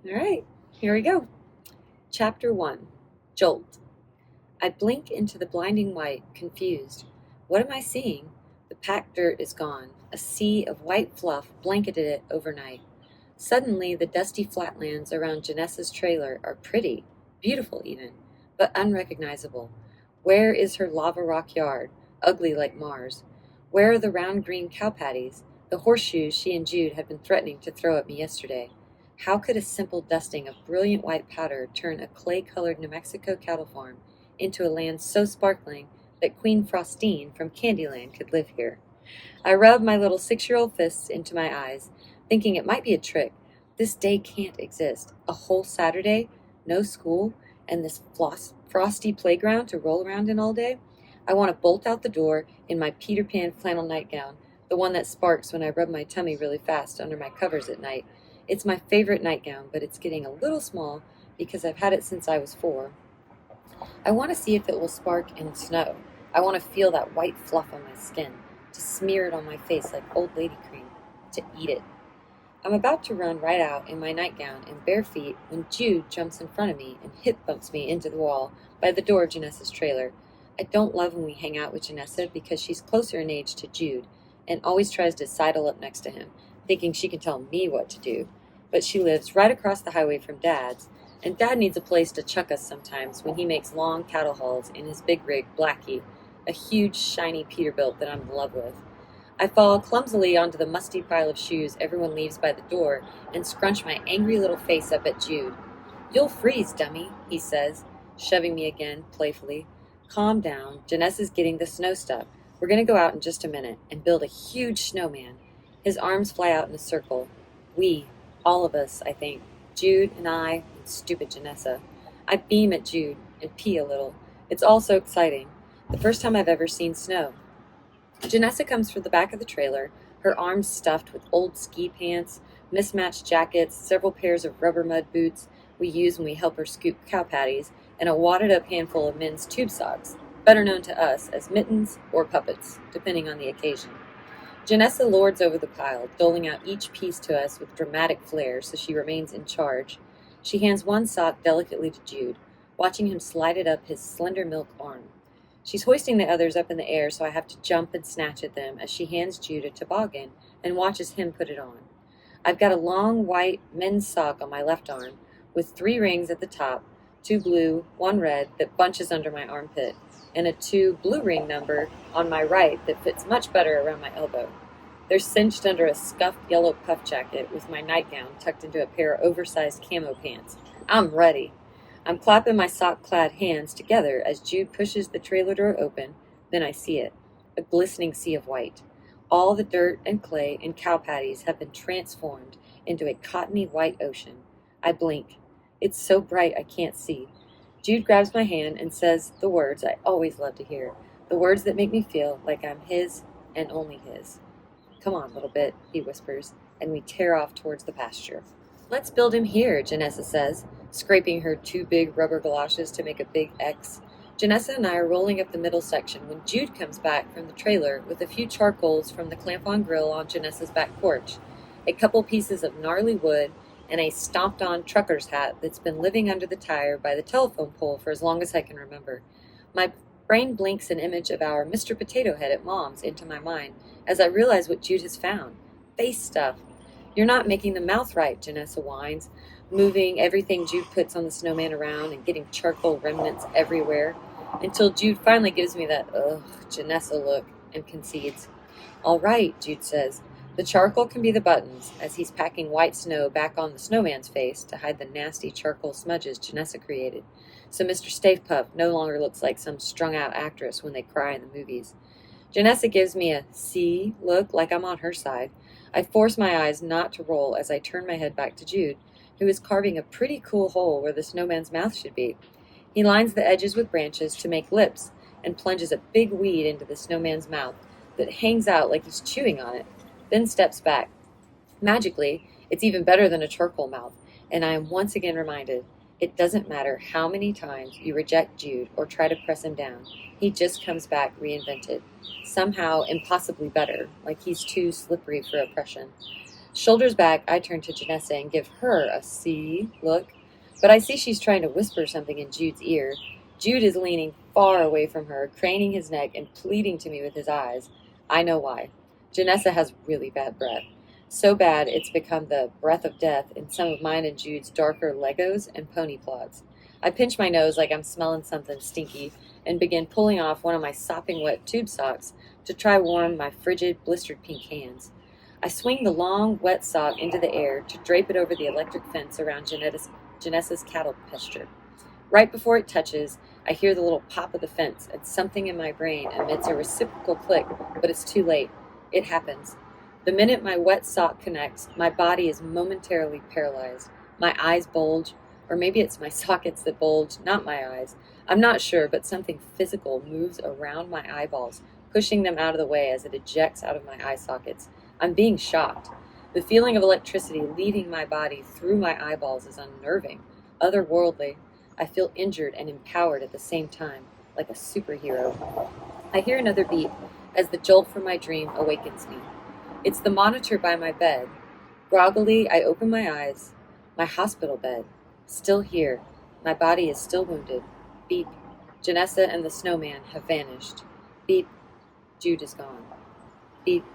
All right, here we go. Chapter 1, Jolt. I blink into the blinding white, confused. What am I seeing? The packed dirt is gone. A sea of white fluff blanketed it overnight. Suddenly, the dusty flatlands around Janessa's trailer are pretty, beautiful even, but unrecognizable. Where is her lava rock yard, ugly like Mars? Where are the round green cow patties, the horseshoes she and Jude had been threatening to throw at me yesterday? How could a simple dusting of brilliant white powder turn a clay-colored New Mexico cattle farm into a land so sparkling that Queen Frostine from Candyland could live here? I rub my little 6-year-old fists into my eyes, thinking it might be a trick. This day can't exist. A whole Saturday, no school, and this frosty playground to roll around in all day? I want to bolt out the door in my Peter Pan flannel nightgown, the one that sparks when I rub my tummy really fast under my covers at night. It's my favorite nightgown, but it's getting a little small because I've had it since I was 4. I want to see if it will spark in snow. I want to feel that white fluff on my skin, to smear it on my face like old lady cream, to eat it. I'm about to run right out in my nightgown and bare feet when Jude jumps in front of me and hip bumps me into the wall by the door of Janessa's trailer. I don't love when we hang out with Janessa because she's closer in age to Jude and always tries to sidle up next to him, thinking she can tell me what to do. But she lives right across the highway from Dad's, and Dad needs a place to chuck us sometimes when he makes long cattle hauls in his big rig, Blackie, a huge, shiny Peterbilt that I'm in love with. I fall clumsily onto the musty pile of shoes everyone leaves by the door and scrunch my angry little face up at Jude. "You'll freeze, dummy," he says, shoving me again, playfully. "Calm down. Janessa's getting the snow stuff. We're going to go out in just a minute and build a huge snowman." His arms fly out in a circle. We, all of us, I think. Jude and I and stupid Janessa. I beam at Jude and pee a little. It's all so exciting. The first time I've ever seen snow. Janessa comes from the back of the trailer, her arms stuffed with old ski pants, mismatched jackets, several pairs of rubber mud boots we use when we help her scoop cow patties, and a wadded up handful of men's tube socks, better known to us as mittens or puppets, depending on the occasion. Janessa lords over the pile, doling out each piece to us with dramatic flair so she remains in charge. She hands one sock delicately to Jude, watching him slide it up his slender milk arm. She's hoisting the others up in the air, so I have to jump and snatch at them as she hands Jude a toboggan and watches him put it on. I've got a long white men's sock on my left arm with 3 rings at the top, 2 blue, 1 red that bunches under my armpit, and a 2 blue ring number on my right that fits much better around my elbow. They're cinched under a scuffed yellow puff jacket with my nightgown tucked into a pair of oversized camo pants. I'm ready. I'm clapping my sock-clad hands together as Jude pushes the trailer door open. Then I see it, a glistening sea of white. All the dirt and clay and cow patties have been transformed into a cottony white ocean. I blink. It's so bright I can't see. Jude grabs my hand and says the words I always love to hear, the words that make me feel like I'm his and only his. "Come on, little bit," he whispers, and we tear off towards the pasture. "Let's build him here," Janessa says, scraping her 2 big rubber galoshes to make a big X. Janessa and I are rolling up the middle section when Jude comes back from the trailer with a few charcoals from the clamp-on grill on Janessa's back porch, a couple pieces of gnarly wood, and a stomped-on trucker's hat that's been living under the tire by the telephone pole for as long as I can remember. My brain blinks an image of our Mr. Potato Head at Mom's into my mind as I realize what Jude has found. Face stuff. "You're not making the mouth right," Janessa whines, moving everything Jude puts on the snowman around and getting charcoal remnants everywhere, until Jude finally gives me that ugh Janessa look and concedes. "All right," Jude says. The charcoal can be the buttons, as he's packing white snow back on the snowman's face to hide the nasty charcoal smudges Janessa created, so Mr. Stay Puft no longer looks like some strung-out actress when they cry in the movies. Janessa gives me a "see" look like I'm on her side. I force my eyes not to roll as I turn my head back to Jude, who is carving a pretty cool hole where the snowman's mouth should be. He lines the edges with branches to make lips and plunges a big weed into the snowman's mouth that hangs out like he's chewing on it, then steps back. Magically, it's even better than a charcoal mouth, and I am once again reminded, it doesn't matter how many times you reject Jude or try to press him down, he just comes back reinvented. Somehow impossibly better, like he's too slippery for oppression. Shoulders back, I turn to Janessa and give her a see look, but I see she's trying to whisper something in Jude's ear. Jude is leaning far away from her, craning his neck and pleading to me with his eyes. I know why. Janessa has really bad breath. So bad it's become the breath of death in some of mine and Jude's darker Legos and pony plots. I pinch my nose like I'm smelling something stinky and begin pulling off one of my sopping wet tube socks to try warm my frigid, blistered pink hands. I swing the long, wet sock into the air to drape it over the electric fence around Janessa's cattle pasture. Right before it touches, I hear the little pop of the fence, and something in my brain emits a reciprocal click, but it's too late. It happens. The minute my wet sock connects, my body is momentarily paralyzed. My eyes bulge, or maybe it's my sockets that bulge, not my eyes. I'm not sure, but something physical moves around my eyeballs, pushing them out of the way as it ejects out of my eye sockets. I'm being shocked. The feeling of electricity leaving my body through my eyeballs is unnerving, otherworldly. I feel injured and empowered at the same time, like a superhero. I hear another beep as the jolt from my dream awakens me. It's the monitor by my bed. Groggily, I open my eyes. My hospital bed. Still here. My body is still wounded. Beep. Janessa and the snowman have vanished. Beep. Jude is gone. Beep.